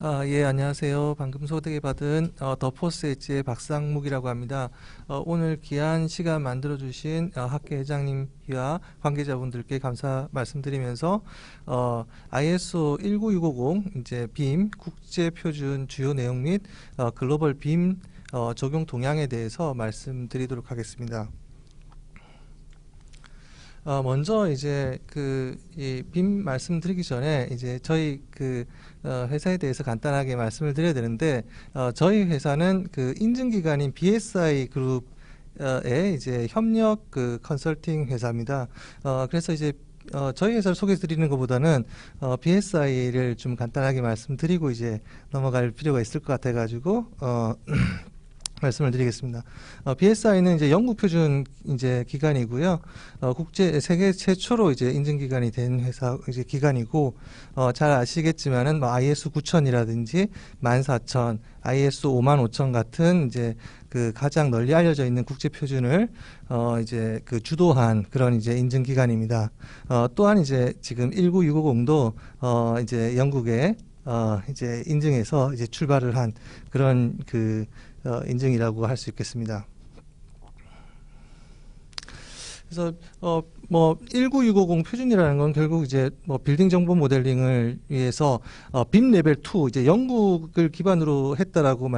예, 안녕하세요. 방금 소개받은 더 포스 엣지의 박상묵이라고 합니다. 오늘 귀한 시간 만들어주신 학계 회장님과 관계자분들께 감사 말씀드리면서 ISO 19650 이제 빔 국제 표준 주요 내용 및 글로벌 빔 적용 동향에 대해서 말씀드리도록 하겠습니다. 먼저 이제 이 빔 말씀드리기 전에 이제 저희 회사에 대해서 간단하게 말씀을 드려야 되는데, 저희 회사는 인증기관인 BSI 그룹의 이제 협력 컨설팅 회사입니다. 그래서 이제 저희 회사를 소개해 드리는 것보다는 BSI를 좀 간단하게 말씀드리고 이제 넘어갈 필요가 있을 것 같아 가지고 말씀을 드리겠습니다. BSI는 이제 영국 표준 이제 기관이고요. 세계 최초로 이제 인증기관이 된 회사 이제 기관이고, 잘 아시겠지만은 뭐 IS 9000이라든지 14000, IS 55000 같은 이제 가장 널리 알려져 있는 국제 표준을 이제 주도한 그런 이제 인증기관입니다. 또한 이제 지금 19650도 이제 영국에 이제 인증해서 이제 출발을 한 그런 인증이라고 할 수 있겠습니다. 그래서 뭐 19650 표준이라는 건 결국 이제 뭐 빌딩 정보 모델링을 위해서 빔 레벨 2 이제 영국을 기반으로 했다라고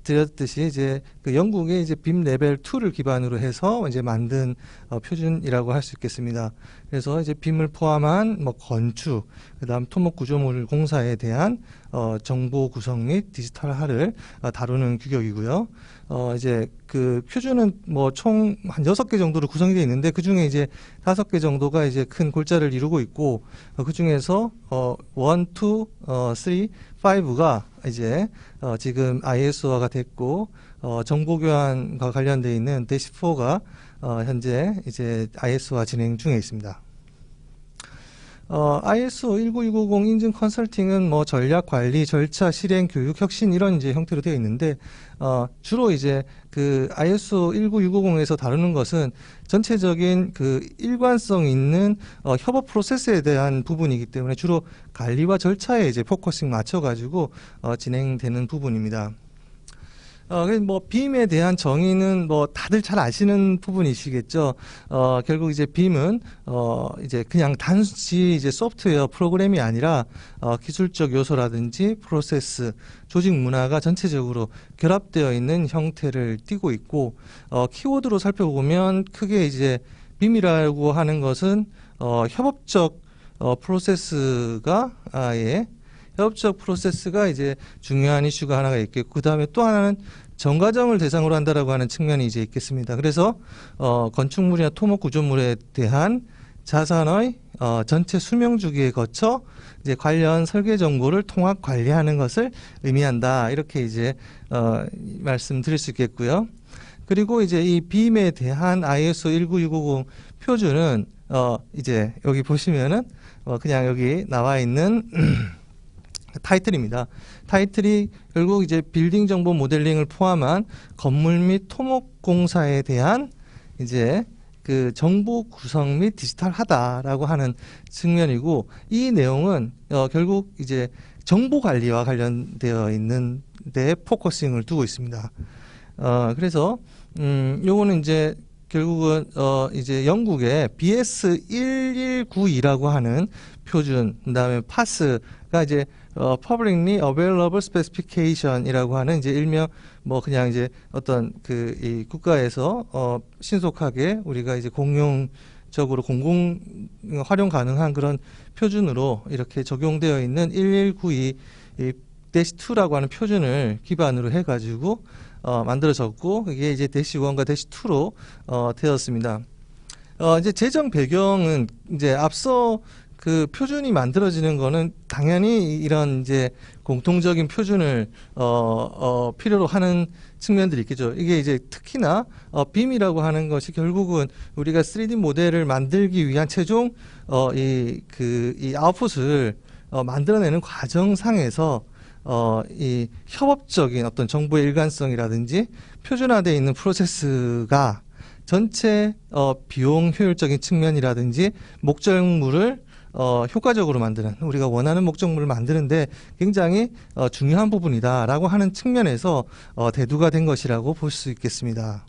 드렸듯이 이제 영국의 이제 빔 레벨 2를 기반으로 해서 이제 만든 표준이라고 할 수 있겠습니다. 그래서 이제 빔을 포함한 뭐 건축, 그다음 토목 구조물 공사에 대한 정보 구성 및 디지털화를 다루는 규격이고요. 이제 표준은 뭐 총 한 6개 정도로 구성이 되어 있는데, 그 중에 이제 5개 정도가 이제 큰 골자를 이루고 있고, 그 중에서 1, 2, 3, 5가 이제 지금 ISO화가 됐고, 정보 교환과 관련되어 있는 대시4가 현재 이제 ISO화 진행 중에 있습니다. ISO 19650 인증 컨설팅은 뭐 전략 관리, 절차, 실행, 교육, 혁신 이런 이제 형태로 되어 있는데, 주로 이제 ISO 19650에서 다루는 것은 전체적인 일관성 있는 협업 프로세스에 대한 부분이기 때문에 주로 관리와 절차에 이제 포커싱 맞춰가지고 진행되는 부분입니다. 뭐 빔에 대한 정의는 뭐 다들 잘 아시는 부분이시겠죠. 결국 이제 빔은 이제 그냥 단지 이제 소프트웨어 프로그램이 아니라 기술적 요소라든지 프로세스, 조직 문화가 전체적으로 결합되어 있는 형태를 띠고 있고, 키워드로 살펴보면 크게 이제 빔이라고 하는 것은 협업적 프로세스가 협업적 프로세스가 이제 중요한 이슈가 하나가 있겠고, 그 다음에 또 하나는 정과정을 대상으로 한다라고 하는 측면이 이제 있겠습니다. 그래서 건축물이나 토목 구조물에 대한 자산의 전체 수명 주기에 거쳐 이제 관련 설계 정보를 통합 관리하는 것을 의미한다, 이렇게 이제 말씀드릴 수 있겠고요. 그리고 이제 이 빔에 대한 ISO 19650 표준은 이제 여기 보시면은 그냥 여기 나와 있는 타이틀입니다. 타이틀이 결국 이제 빌딩 정보 모델링을 포함한 건물 및 토목 공사에 대한 이제 정보 구성 및 디지털하다라고 하는 측면이고, 이 내용은 결국 이제 정보 관리와 관련되어 있는 데 포커싱을 두고 있습니다. 그래서 요거는 이제 결국은 이제 영국의 BS1192라고 하는 표준, 그다음에 파스가 이제 Publicly Available Specification이라고 하는 이제 일명 뭐 그냥 이제 어떤 이 국가에서 신속하게 우리가 이제 공용적으로 공공 활용 가능한 그런 표준으로 이렇게 적용되어 있는 1192-2라고 하는 표준을 기반으로 해가지고 만들어졌고, 그게 이제 -1과 -2로 되었습니다. 이제 제정 배경은 이제 앞서 표준이 만들어지는 거는 당연히 이런 이제 공통적인 표준을 필요로 하는 측면들이 있겠죠. 이게 이제 특히나 빔이라고 하는 것이 결국은 우리가 3D 모델을 만들기 위한 최종 이 아웃풋을 만들어내는 과정상에서 이 협업적인 어떤 정보의 일관성이라든지 표준화되어 있는 프로세스가 전체 비용 효율적인 측면이라든지 목적물을 효과적으로 만드는, 우리가 원하는 목적물을 만드는데 굉장히 중요한 부분이다라고 하는 측면에서 대두가 된 것이라고 볼 수 있겠습니다.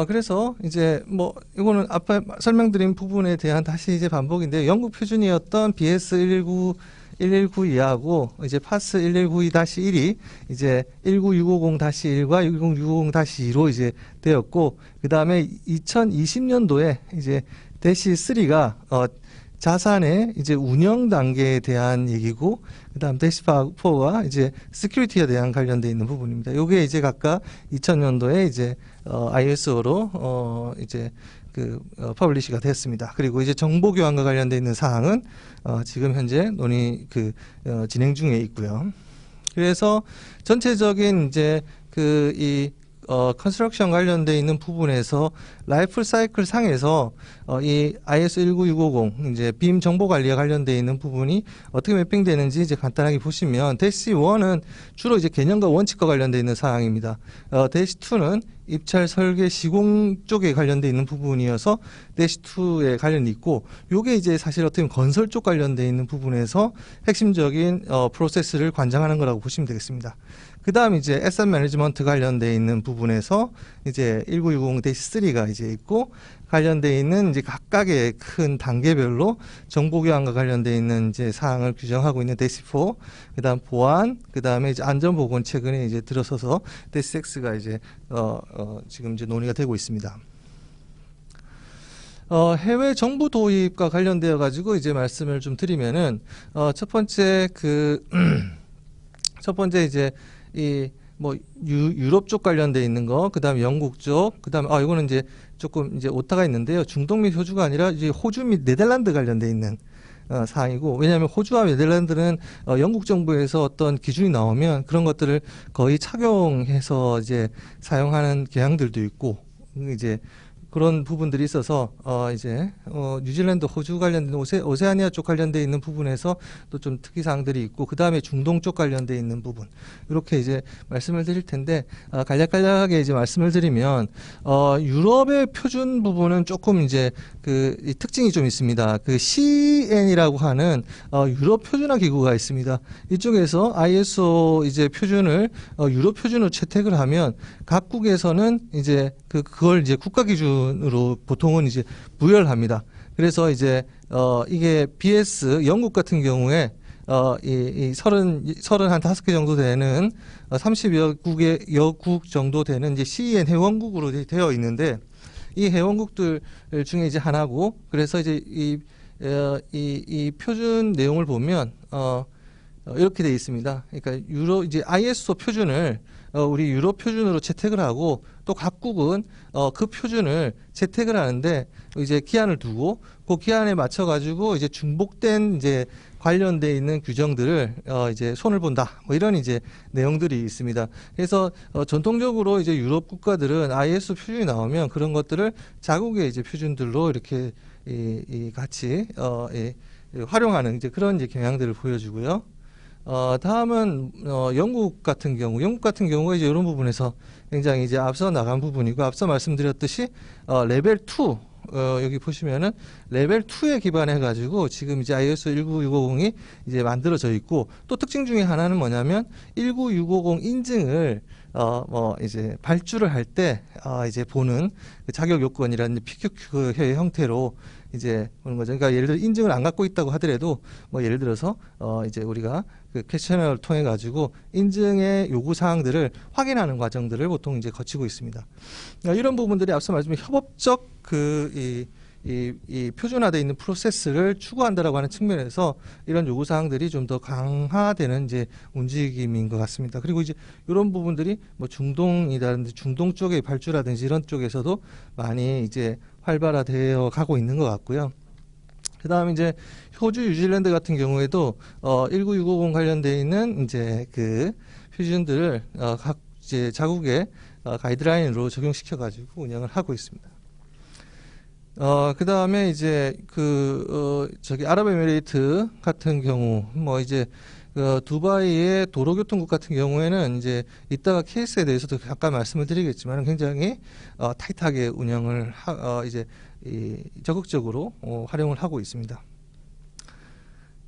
그래서 이제 뭐 이거는 앞에 설명드린 부분에 대한 다시 이제 반복인데, 영국 표준이었던 BS 119.2하고 이제 파스 1192-1이 이제 19650-1과 10650-2로 이제 되었고, 그 다음에 2020년도에 이제 대시 3가 자산의 이제 운영 단계에 대한 얘기고, 그 다음 대시 4가 이제 시큐리티에 대한 관련돼 있는 부분입니다. 요게 이제 각각 2000년도에 이제 ISO로 이제 퍼블리시가 됐습니다. 그리고 이제 정보 교환과 관련돼 있는 사항은 지금 현재 논의 진행 중에 있고요. 그래서 전체적인 이제 컨스트럭션 관련돼 있는 부분에서 라이프 사이클 상에서 이 ISO 19650 이제 빔 정보 관리와 관련돼 있는 부분이 어떻게 매핑되는지 이제 간단하게 보시면, 대시 1은 주로 이제 개념과 원칙과 관련돼 있는 사항입니다. 대시 2는 입찰 설계 시공 쪽에 관련돼 있는 부분이어서 대시 2에 관련이 있고, 요게 이제 사실 어떻게 보면 건설 쪽 관련돼 있는 부분에서 핵심적인 프로세스를 관장하는 거라고 보시면 되겠습니다. 그 다음 이제 에셋 매니지먼트 관련돼 있는 부분에서 이제 1960-3가 이제 있고, 관련돼 있는 이제 각각의 큰 단계별로 정보 교환과 관련돼 있는 이제 사항을 규정하고 있는 대시 4, 그 다음 보안, 그 다음에 이제 안전보건 최근에 이제 들어서서 대시 6가 이제 지금 이제 논의가 되고 있습니다. 해외 정부 도입과 관련되어 가지고 이제 말씀을 좀 드리면은, 첫 번째 첫 번째 이제 뭐 유럽 쪽 관련돼 있는 거, 그다음에 영국 쪽, 그다음에 이거는 이제 조금 이제 오타가 있는데요. 중동 및 호주가 아니라 이제 호주 및 네덜란드 관련돼 있는 사항이고, 왜냐하면 호주와 네덜란드는 영국 정부에서 어떤 기준이 나오면 그런 것들을 거의 착용해서 이제 사용하는 경향들도 있고, 이제 그런 부분들이 있어서 이제 뉴질랜드, 호주 관련된 오세아니아 쪽 관련돼 있는 부분에서 또 좀 특이 사항들이 있고, 그 다음에 중동 쪽 관련돼 있는 부분, 이렇게 이제 말씀을 드릴 텐데, 간략하게 이제 말씀을 드리면 유럽의 표준 부분은 조금 이제 이 특징이 좀 있습니다. CN이라고 하는 유럽 표준화 기구가 있습니다. 이쪽에서 ISO 이제 표준을 유럽 표준으로 채택을 하면 각국에서는 이제 그걸 이제 국가 기준으로 보통은 이제 부여를 합니다. 그래서 이제 이게 BS 영국 같은 경우에 이 35개 정도 되는 30여 국 정도 되는 이제 CEN 회원국으로 되어 있는데, 이 회원국들 중에 이제 하나고, 그래서 이제 이 표준 내용을 보면 이렇게 되어 있습니다. 그러니까 이제 ISO 표준을 우리 유럽 표준으로 채택을 하고, 또 각국은 그 표준을 채택을 하는데 이제 기한을 두고, 그 기한에 맞춰 가지고 이제 중복된 이제 관련돼 있는 규정들을 이제 손을 본다, 뭐 이런 이제 내용들이 있습니다. 그래서 전통적으로 이제 유럽 국가들은 ISO 표준이 나오면 그런 것들을 자국의 이제 표준들로 이렇게 같이 활용하는 이제 그런 이제 경향들을 보여주고요. 다음은 영국 같은 경우가 이제 이런 부분에서 굉장히 이제 앞서 나간 부분이고, 앞서 말씀드렸듯이 레벨 2, 여기 보시면은 레벨 2에 기반해 가지고 지금 이제 ISO 19650이 이제 만들어져 있고, 또 특징 중에 하나는 뭐냐면 19650 인증을 뭐 이제 발주를 할 때 이제 보는 그 자격 요건이라는 PQQ의 형태로 이제 보는 거죠. 그러니까 예를 들어 인증을 안 갖고 있다고 하더라도, 뭐 예를 들어서 이제 우리가 그 퀘스처너를 통해 가지고 인증의 요구 사항들을 확인하는 과정들을 보통 이제 거치고 있습니다. 이런 부분들이 앞서 말씀드린 협업적 이 표준화되어 있는 프로세스를 추구한다라고 하는 측면에서 이런 요구 사항들이 좀 더 강화되는 이제 움직임인 것 같습니다. 그리고 이제 이런 부분들이 뭐 중동이라든지 중동 쪽의 발주라든지 이런 쪽에서도 많이 이제 활발화되어 가고 있는 것 같고요. 그 다음에 이제 호주, 뉴질랜드 같은 경우에도 19650 관련되어 있는 이제 그 표준들을 각 이제 자국의 가이드라인으로 적용시켜 가지고 운영을 하고 있습니다. 그 다음에 이제 저기 아랍에미레이트 같은 경우, 뭐 이제 그 두바이의 도로교통국 같은 경우에는 이제 이따가 케이스에 대해서도 잠깐 말씀을 드리겠지만 굉장히 타이트하게 운영을 이제 적극적으로 활용을 하고 있습니다.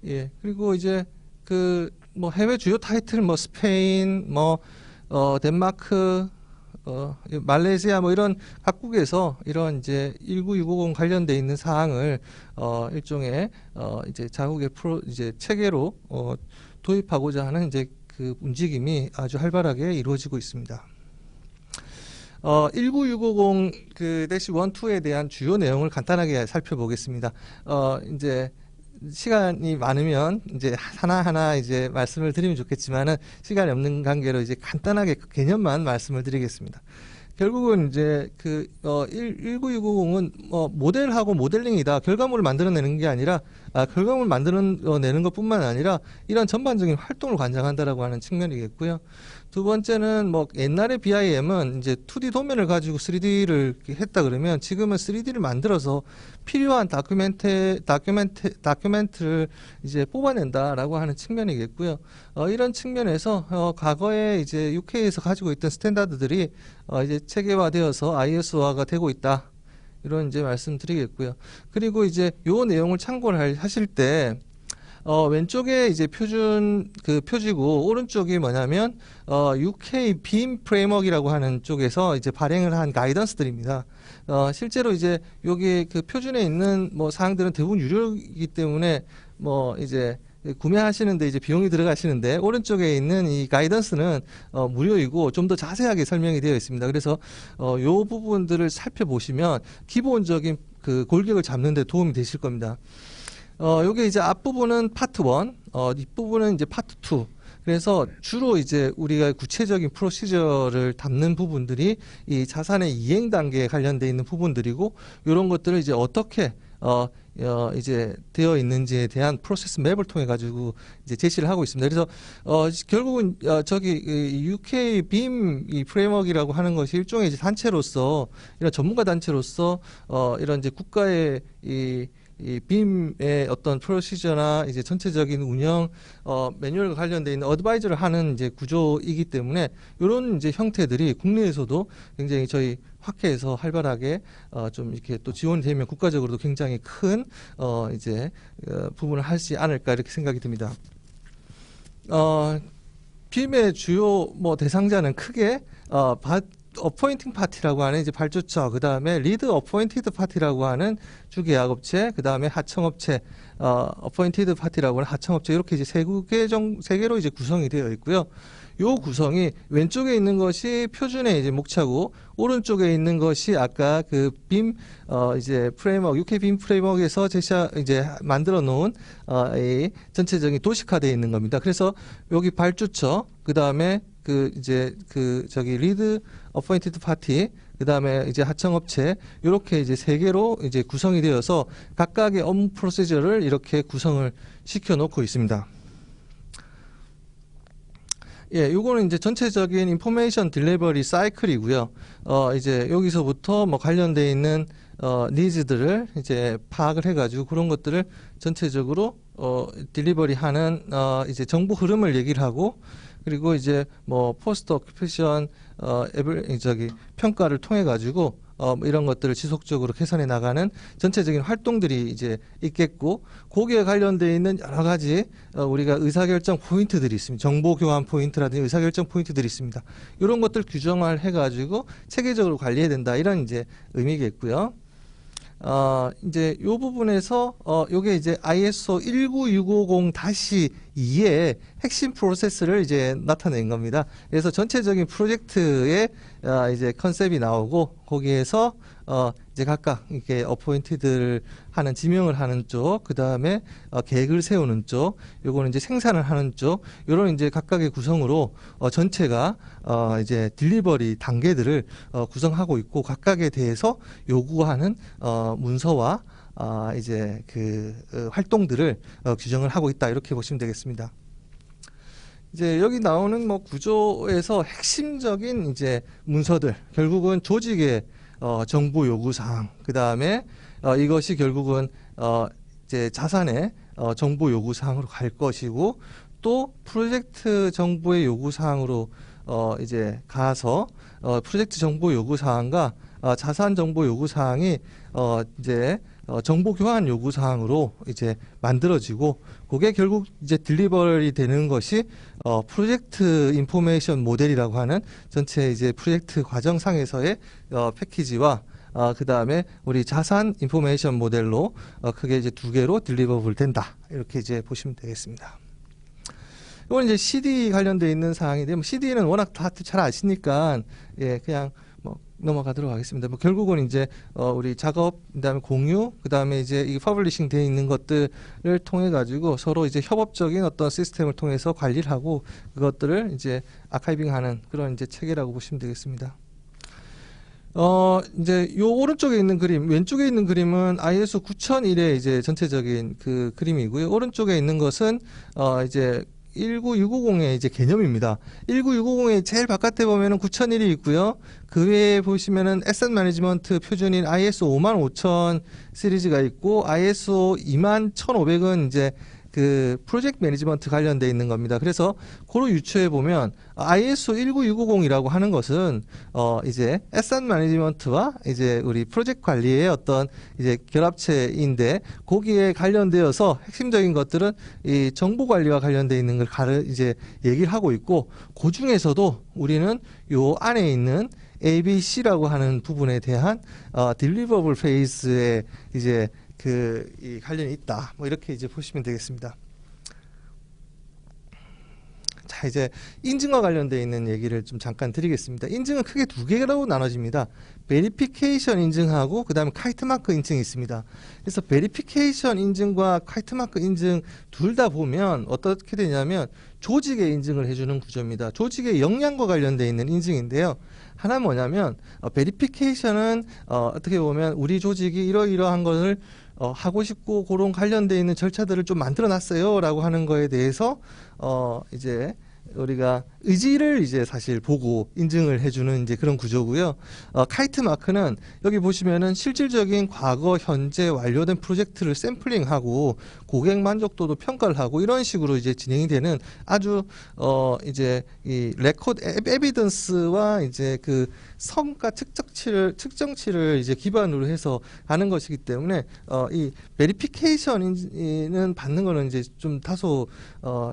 예, 그리고 이제 그 뭐 해외 주요 타이틀 뭐 스페인, 뭐 덴마크, 말레이시아 뭐 이런 각국에서 이런 이제 19650 관련돼 있는 사항을 일종의 이제 자국의 이제 체계로 도입하고자 하는 이제 그 움직임이 아주 활발하게 이루어지고 있습니다. 19650 그 대시 1, 2에 대한 주요 내용을 간단하게 살펴보겠습니다. 이제 시간이 많으면 이제 하나하나 이제 말씀을 드리면 좋겠지만은 시간이 없는 관계로 이제 간단하게 그 개념만 말씀을 드리겠습니다. 결국은 이제 그 19650은 모델하고 모델링이다. 결과물을 만들어내는 게 아니라 결과물을 만들어내는 것뿐만 아니라 이런 전반적인 활동을 관장한다라고 하는 측면이겠고요. 두 번째는 뭐 옛날에 BIM은 이제 2D 도면을 가지고 3D를 했다 그러면 지금은 3D를 만들어서 필요한 다큐멘트를 이제 뽑아낸다라고 하는 측면이겠고요. 이런 측면에서 과거에 이제 UK에서 가지고 있던 스탠다드들이 이제 체계화되어서 ISO화가 되고 있다. 이런 이제 말씀드리겠고요. 그리고 이제 요 내용을 참고를 하실 때 왼쪽에 이제 표지고 오른쪽이 뭐냐면 UK BIM 프레임워크라고 하는 쪽에서 이제 발행을 한 가이던스들입니다. 실제로 이제 여기 그 표준에 있는 뭐 사항들은 대부분 유료이기 때문에 뭐 이제 구매하시는데 이제 비용이 들어가시는데 오른쪽에 있는 이 가이던스는 무료이고 좀 더 자세하게 설명이 되어 있습니다. 그래서 요 부분들을 살펴보시면 기본적인 그 골격을 잡는 데 도움이 되실 겁니다. 요게 이제 앞부분은 파트 1, 뒷부분은 이제 파트 2. 그래서 주로 이제 우리가 구체적인 프로시저를 담는 부분들이 이 자산의 이행 단계에 관련되어 있는 부분들이고, 이런 것들을 이제 어떻게 이제 되어 있는지에 대한 프로세스 맵을 통해 가지고 이제 제시를 하고 있습니다. 그래서 결국은 저기 UK BIM 이 프레임워크라고 하는 것이 일종의 이제 단체로서, 이런 전문가 단체로서 이런 이제 국가의 이 BIM의 어떤 프로시저나 이제 전체적인 운영 매뉴얼과 관련되어 있는 어드바이저를 하는 이제 구조이기 때문에 이런 이제 형태들이 국내에서도 굉장히 저희 학회에서 활발하게 좀 이렇게 또 지원이 되면 국가적으로도 굉장히 큰 이제 부분을 하지 않을까 이렇게 생각이 듭니다. BIM의 주요 뭐 대상자는 크게 어포인팅 파티라고 하는 이제 발주처, 그 다음에 리드 어포인티드 파티라고 하는 주계약업체, 그 다음에 하청업체, 어포인티드 파티라고 하는 하청업체, 이렇게 이제 세 개로 이제 구성이 되어 있고요. 요 구성이 왼쪽에 있는 것이 표준의 이제 목차고, 오른쪽에 있는 것이 아까 그 빔 이제 프레임워크, UK 빔 프레임워크에서 이제 만들어 놓은 이 전체적인 도식화되어 있는 겁니다. 그래서 여기 발주처, 그 다음에 저기 리드 어포인티드 파티, 그 다음에 이제 하청업체, 이렇게 이제 세 개로 이제 구성이 되어서 각각의 업무 프로시저를 이렇게 구성을 시켜 놓고 있습니다. 예, 요거는 이제 전체적인 인포메이션 딜리버리 사이클이고요. 이제 여기서부터 뭐 관련되어 있는 니즈들을 이제 파악을 해가지고 그런 것들을 전체적으로 딜리버리 하는 이제 정보 흐름을 얘기를 하고, 그리고 이제 뭐 포스트 오큐페이션 평가를 통해 가지고 이런 것들을 지속적으로 개선해 나가는 전체적인 활동들이 이제 있겠고, 거기에 관련되어 있는 여러 가지 우리가 의사결정 포인트들이 있습니다. 정보 교환 포인트라든지 의사결정 포인트들이 있습니다. 이런 것들 규정을 해가지고 체계적으로 관리해야 된다, 이런 이제 의미겠고요. 이제 요 부분에서 요게 이제 ISO 19650-2의 핵심 프로세스를 이제 나타낸 겁니다. 그래서 전체적인 프로젝트의 이제 컨셉이 나오고, 거기에서 이제 각각 이렇게 어포인티드를 하는, 지명을 하는 쪽, 그 다음에 계획을 세우는 쪽, 요거는 이제 생산을 하는 쪽, 요런 이제 각각의 구성으로 전체가 이제 딜리버리 단계들을 구성하고 있고, 각각에 대해서 요구하는 문서와 이제 그 활동들을 규정을 하고 있다, 이렇게 보시면 되겠습니다. 이제 여기 나오는 뭐 구조에서 핵심적인 이제 문서들, 결국은 조직의 정보 요구 사항, 그 다음에 이것이 결국은 이제 자산의 정보 요구 사항으로 갈 것이고, 또 프로젝트 정보의 요구 사항으로 이제 가서 프로젝트 정보 요구 사항과 자산 정보 요구 사항이 이제 정보 교환 요구 사항으로 이제 만들어지고, 그게 결국 이제 딜리버리 되는 것이 프로젝트 인포메이션 모델이라고 하는 전체 이제 프로젝트 과정상에서의 패키지와 그 다음에 우리 자산 인포메이션 모델로 크게 이제 두 개로 딜리버블 된다, 이렇게 이제 보시면 되겠습니다. 이건 이제 CD 관련돼 있는 사항인데, 뭐 CD는 워낙 다 잘 아시니까 예, 그냥 뭐 넘어가도록 하겠습니다. 뭐 결국은 이제 우리 작업, 그다음에 공유, 그다음에 이제 이 퍼블리싱 되어 있는 것들을 통해 가지고 서로 이제 협업적인 어떤 시스템을 통해서 관리를 하고 그것들을 이제 아카이빙하는 그런 이제 체계라고 보시면 되겠습니다. 이제 요 오른쪽에 있는 그림, 왼쪽에 있는 그림은 ISO 9001의 이제 전체적인 그 그림이고요. 오른쪽에 있는 것은 이제 19650의 이제 개념입니다. 19650의 제일 바깥에 보면은 9001이 있고요. 그 외에 보시면은 에셋 매니지먼트 표준인 ISO 55000 시리즈가 있고, ISO 21500은 이제 그 프로젝트 매니지먼트 관련돼 있는 겁니다. 그래서 고로 유추해 보면 ISO 19650이라고 하는 것은 이제 에셋 매니지먼트와 이제 우리 프로젝트 관리의 어떤 이제 결합체인데, 거기에 관련되어서 핵심적인 것들은 이 정보 관리와 관련돼 있는 걸 이제 얘기를 하고 있고, 그 중에서도 우리는 요 안에 있는 ABC라고 하는 부분에 대한 딜리버블 페이스에 이제 이 관련이 있다, 뭐 이렇게 이제 보시면 되겠습니다. 자, 이제 인증과 관련되어 있는 얘기를 좀 잠깐 드리겠습니다. 인증은 크게 두 개로 나눠집니다. 베리피케이션 인증하고 그 다음에 카이트마크 인증이 있습니다. 그래서 베리피케이션 인증과 카이트마크 인증 둘 다 보면 어떻게 되냐면 조직의 인증을 해주는 구조입니다. 조직의 역량과 관련되어 있는 인증인데요. 하나는 뭐냐면 베리피케이션은 어떻게 보면 우리 조직이 이러이러한 것을 하고 싶고 그런 관련되어 있는 절차들을 좀 만들어 놨어요 라고 하는 거에 대해서 이제 우리가 의지를 이제 사실 보고 인증을 해주는 이제 그런 구조고요. 카이트 마크는 여기 보시면은 실질적인 과거, 현재 완료된 프로젝트를 샘플링하고 고객 만족도도 평가를 하고 이런 식으로 이제 진행이 되는 아주 이제 이 레코드 에비던스와 이제 그 성과 측정치를 이제 기반으로 해서 하는 것이기 때문에 이 베리피케이션은 받는 거는 이제 좀 다소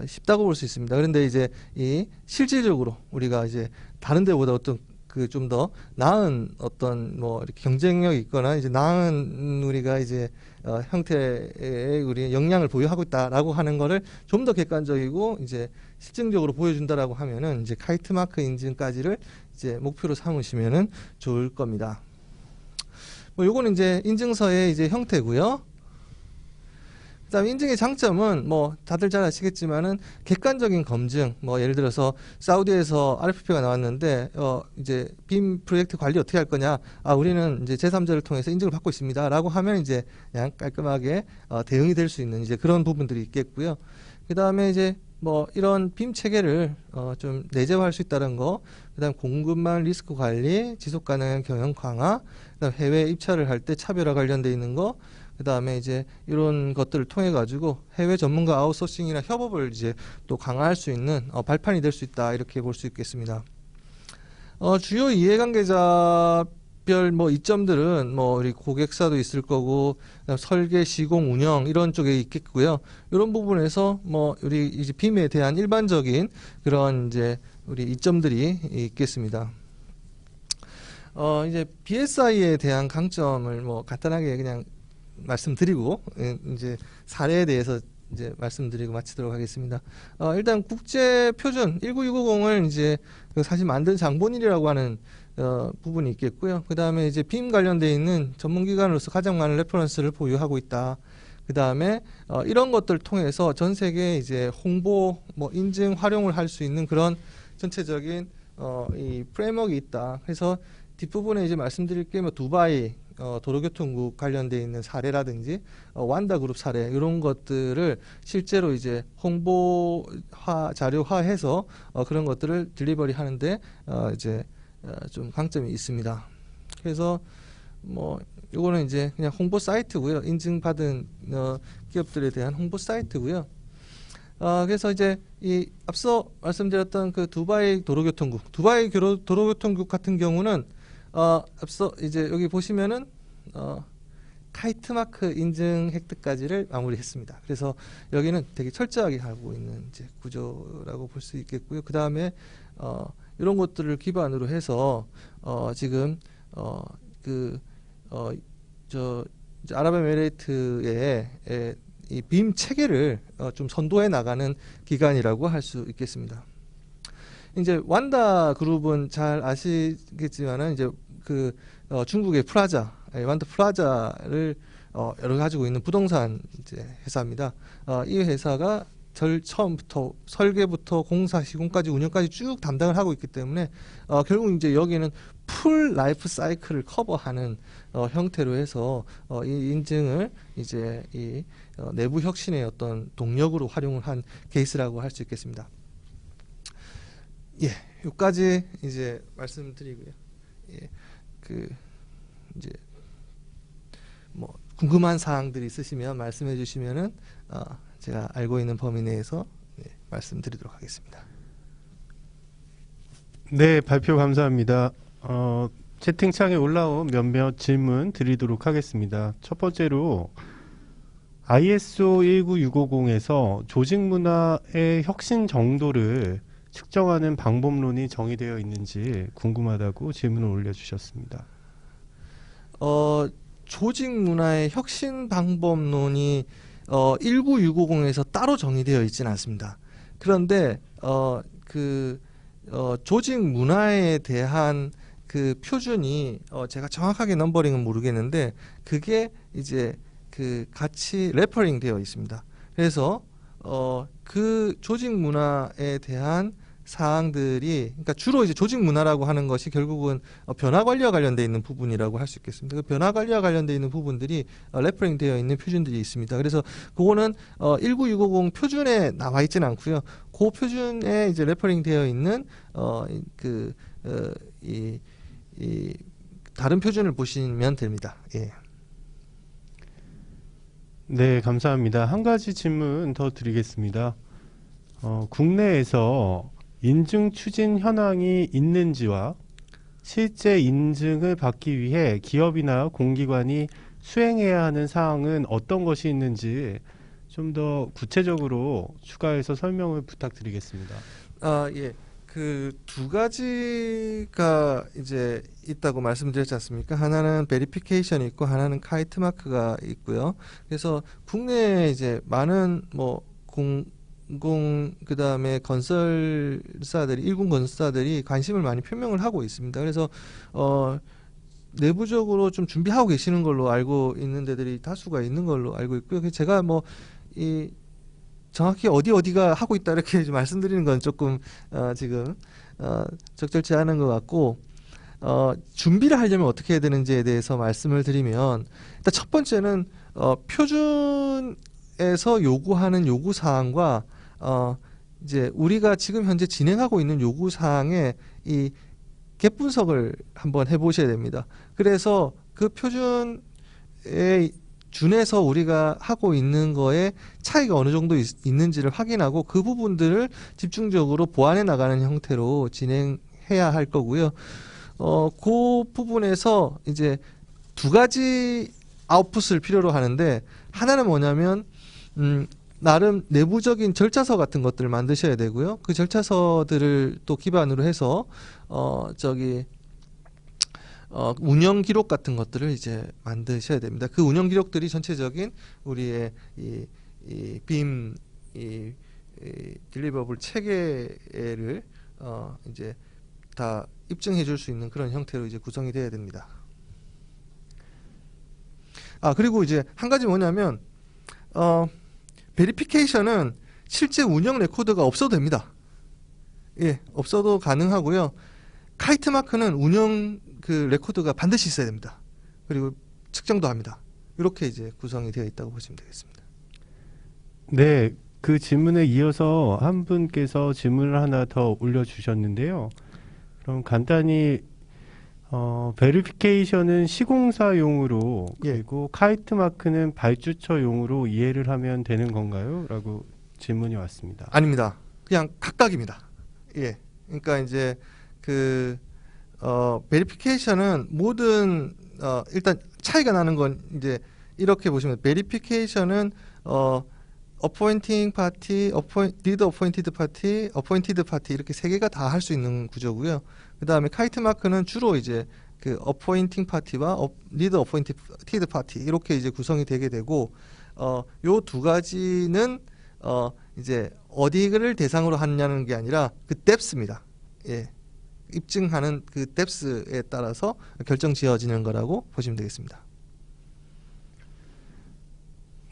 쉽다고 볼 수 있습니다. 그런데 이제 이 실질적으로 우리가 이제 다른 데보다 어떤 그 좀 더 나은 어떤 뭐 이렇게 경쟁력이 있거나 이제 나은 우리가 이제 형태의 우리 역량을 보유하고 있다라고 하는 거를 좀 더 객관적이고 이제 실증적으로 보여준다라고 하면은 이제 카이트 마크 인증까지를 이제 목표로 삼으시면은 좋을 겁니다. 뭐 요거는 이제 인증서의 이제 형태고요. 그다음 인증의 장점은 뭐 다들 잘 아시겠지만은 객관적인 검증, 뭐 예를 들어서 사우디에서 RFP가 나왔는데 이제 빔 프로젝트 관리 어떻게 할 거냐, 우리는 이제 제3자를 통해서 인증을 받고 있습니다라고 하면 이제 그냥 깔끔하게 대응이 될 수 있는 이제 그런 부분들이 있겠고요. 그다음에 이제 뭐 이런 빔 체계를 좀 내재화할 수 있다는 거, 그다음 공급망 리스크 관리, 지속 가능한 경영 강화, 그다음 해외 입찰을 할 때 차별화 관련돼 있는 거, 그 다음에 이제 이런 것들을 통해 가지고 해외 전문가 아웃소싱이나 협업을 이제 또 강화할 수 있는 발판이 될 수 있다, 이렇게 볼 수 있겠습니다. 주요 이해관계자별 뭐 이점들은 뭐 우리 고객사도 있을 거고, 그다음 설계, 시공, 운영 이런 쪽에 있겠고요. 이런 부분에서 뭐 우리 이제 빔에 대한 일반적인 그런 이제 우리 이점들이 있겠습니다. 이제 BSI에 대한 강점을 뭐 간단하게 그냥 말씀드리고 이제 사례에 대해서 이제 말씀드리고 마치도록 하겠습니다. 일단 국제 표준 19650을 이제 사실 만든 장본인이라고 하는 부분이 있겠고요. 그 다음에 이제 빔 관련되어 있는 전문기관으로서 가장 많은 레퍼런스를 보유하고 있다. 그 다음에 이런 것들을 통해서 전 세계 이제 홍보, 뭐 인증, 활용을 할 수 있는 그런 전체적인 이 프레임워크가 있다. 그래서 뒷부분에 이제 말씀드릴 게 뭐 두바이 도로교통국 관련되어 있는 사례라든지 완다그룹 사례 이런 것들을 실제로 이제 홍보화 자료화해서 그런 것들을 딜리버리 하는데 이제 좀 강점이 있습니다. 그래서 뭐 요거는 이제 그냥 홍보 사이트고요. 인증받은 기업들에 대한 홍보 사이트고요. 그래서 이제 이 앞서 말씀드렸던 그 두바이 도로교통국, 도로교통국 같은 경우는 앞서 이제 여기 보시면은 카이트 마크 인증 획득까지를 마무리했습니다. 그래서 여기는 되게 철저하게 가고 있는 이제 구조라고 볼 수 있겠고요. 그 다음에 이런 것들을 기반으로 해서 지금 저 이제 아랍에미레이트의 이 빔 체계를 좀 선도해 나가는 기관이라고 할 수 있겠습니다. 이제 완다 그룹은 잘 아시겠지만은 이제 그 중국의 프라자, 완다 프라자를 가지고 있는 부동산 이제 회사입니다. 이 회사가 처음부터 설계부터 공사 시공까지 운영까지 쭉 담당을 하고 있기 때문에 결국 이제 여기는 풀 라이프 사이클을 커버하는 형태로 해서 이 인증을 이제 이 내부 혁신의 어떤 동력으로 활용을 한 케이스라고 할 수 있겠습니다. 예, 여기까지 이제 말씀드리고요. 예, 이제 뭐 궁금한 사항들이 있으시면 말씀해 주시면은 제가 알고 있는 범위 내에서 말씀드리도록 하겠습니다. 네, 발표 감사합니다. 채팅창에 올라온 몇몇 질문 드리도록 하겠습니다. 첫 번째로 ISO 19650에서 조직 문화의 혁신 정도를 측정하는 방법론이 정의되어 있는지 궁금하다고 질문을 올려주셨습니다. 조직 문화의 혁신 방법론이 19650에서 따로 정의되어 있지는 않습니다. 그런데 조직 문화에 대한 그 표준이 제가 정확하게 넘버링은 모르겠는데 그게 이제 같이 레퍼링 되어 있습니다. 그래서 그 조직 문화에 대한 사항들이, 그러니까 주로 이제 조직 문화라고 하는 것이 결국은 변화 관리와 관련되어 있는 부분이라고 할 수 있겠습니다. 그 변화 관리와 관련되어 있는 부분들이 레퍼링 되어 있는 표준들이 있습니다. 그래서 그거는 19650 표준에 나와 있지는 않고요. 그 표준에 이제 레퍼링 되어 있는 다른 표준을 보시면 됩니다. 예. 네, 감사합니다. 한 가지 질문 더 드리겠습니다. 국내에서 인증 추진 현황이 있는지와 실제 인증을 받기 위해 기업이나 공기관이 수행해야 하는 사항은 어떤 것이 있는지 좀 더 구체적으로 추가해서 설명을 부탁드리겠습니다. 예. 그 두 가지가 이제 있다고 말씀드렸지 않습니까? 하나는 베리피케이션이 있고 하나는 카이트 마크가 있고요. 그래서 국내에 이제 많은 뭐 그다음에 건설사들이, 일군 건설사들이 관심을 많이 표명을 하고 있습니다. 그래서 내부적으로 좀 준비하고 계시는 걸로 알고 있는 데들이 다수가 있는 걸로 알고 있고요. 그래서 제가 뭐 정확히 어디가 하고 있다 이렇게 좀 말씀드리는 건 조금 지금 적절치 않은 것 같고, 준비를 하려면 어떻게 해야 되는지에 대해서 말씀을 드리면, 일단 첫 번째는 표준에서 요구하는 요구 사항과 이제 우리가 지금 현재 진행하고 있는 요구 사항의 이 갭 분석을 한번 해보셔야 됩니다. 그래서 그 표준에 준해서 우리가 하고 있는 거에 차이가 어느 정도 있는지를 확인하고 그 부분들을 집중적으로 보완해 나가는 형태로 진행해야 할 거고요. 그 부분에서 이제 두 가지 아웃풋을 필요로 하는데, 하나는 뭐냐면 나름 내부적인 절차서 같은 것들을 만드셔야 되고요. 그 절차서들을 또 기반으로 해서 운영 기록 같은 것들을 이제 만드셔야 됩니다. 그 운영 기록들이 전체적인 우리의 빔 딜리버블 체계를 이제 다 입증해 줄 수 있는 그런 형태로 이제 구성이 되어야 됩니다. 그리고 이제 한 가지 뭐냐면 베리피케이션은 실제 운영 레코드가 없어도 됩니다. 예, 없어도 가능하고요. 카이트 마크는 운영 레코드가 반드시 있어야 됩니다. 그리고 측정도 합니다. 이렇게 이제 구성이 되어 있다고 보시면 되겠습니다. 네, 그 질문에 이어서 한 분께서 질문을 하나 더 올려주셨는데요. 그럼 간단히 베리피케이션은 시공사용으로, 그리고 카이트 마크는 발주처용으로 이해를 하면 되는 건가요? 라고. 질문이 왔습니다. 아닙니다. 그냥 각각입니다. 예. 그러니까 이제 그 베리피케이션은 모든 일단 차이가 나는 건 이제 이렇게 보시면 베리피케이션은 어포인팅 파티, 리드 어포인티드 파티, 어포인티드 파티 이렇게 세 개가 다 할 수 있는 구조고요. 그다음에 카이트 마크는 주로 이제 그 어포인팅 파티와 리드 어포인티드 파티 이렇게 이제 구성이 되게 되고 요 두 가지는 이제 어디를 대상으로 하느냐는 게 아니라 그 뎁스입니다. 예. 입증하는 그 뎁스에 따라서 결정 지어지는 거라고 보시면 되겠습니다.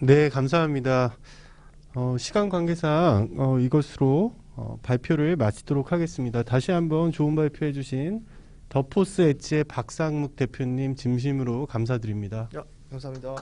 네, 감사합니다. 시간 관계상 이것으로 발표를 마치도록 하겠습니다. 다시 한번 좋은 발표해 주신 더포스 엣지의 박상묵 대표님 진심으로 감사드립니다. 감사합니다.